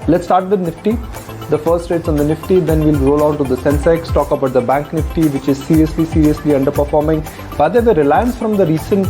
Let's start with Nifty. The first rates on the Nifty, then we'll roll on to the Sensex, talk about the Bank Nifty, which is seriously underperforming. By the way, Reliance from the recent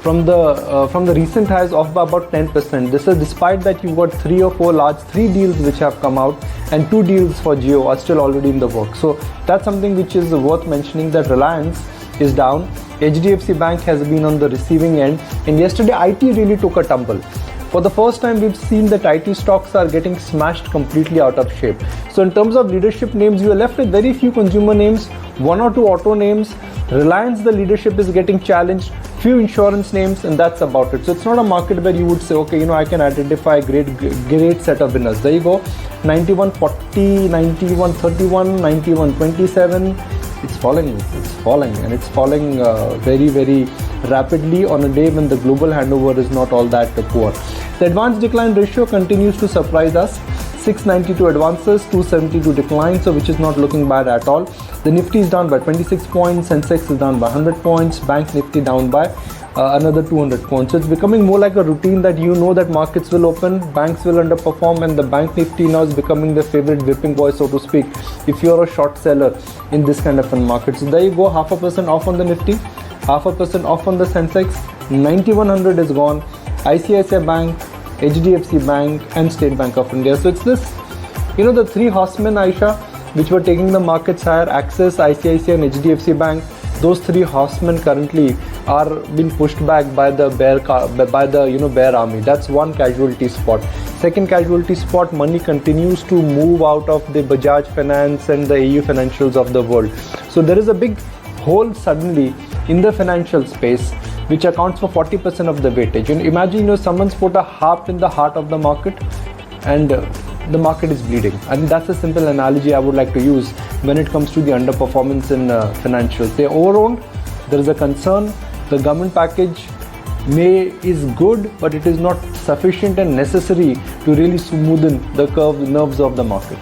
recent highs off by about 10%. This is despite that you've got 3 or 4 large 3 deals which have come out, and 2 deals for Jio are still already in the works. So that's something which is worth mentioning, that Reliance is down. HDFC Bank has been on the receiving end, and yesterday IT really took a tumble. For the first time, we've seen that IT stocks are getting smashed completely out of shape. So in terms of leadership names, you are left with very few consumer names, 1 or 2 auto names. Reliance, the leadership is getting challenged, few insurance names, and that's about it. So it's not a market where you would say, okay, I can identify a great set of winners. There you go, 91.40, 91.31, 91.27. It's falling, and it's falling very, very rapidly on a day when the global handover is not all that poor. The advance decline ratio continues to surprise us. 692 advances, 272 decline, so which is not looking bad at all. The Nifty is down by 26 points, Sensex is down by 100 points, Bank Nifty down by another 200 points. So it's becoming more like a routine that that markets will open, banks will underperform, and the Bank Nifty now is becoming the favorite whipping boy, so to speak, if you're a short seller in this kind of a market. So there you go, 0.5% off on the Nifty, 0.5% off on the Sensex, 9100 is gone, ICICI Bank, HDFC Bank and State Bank of India. So it's this, the 3 horsemen, Aisha, which were taking the markets higher, Axis, ICICI and HDFC Bank. Those 3 horsemen currently are being pushed back by the bear army. That's one casualty spot. Second casualty spot, money continues to move out of the Bajaj Finance and the AU financials of the world. So there is a big hole suddenly in the financial space, which accounts for 40% of the weightage. Imagine someone's put a harp in the heart of the market, and the market is bleeding. And that's a simple analogy I would like to use when it comes to the underperformance in financials. They overowned, there is a concern, the government package is good, but it is not sufficient and necessary to really smoothen the nerves of the market.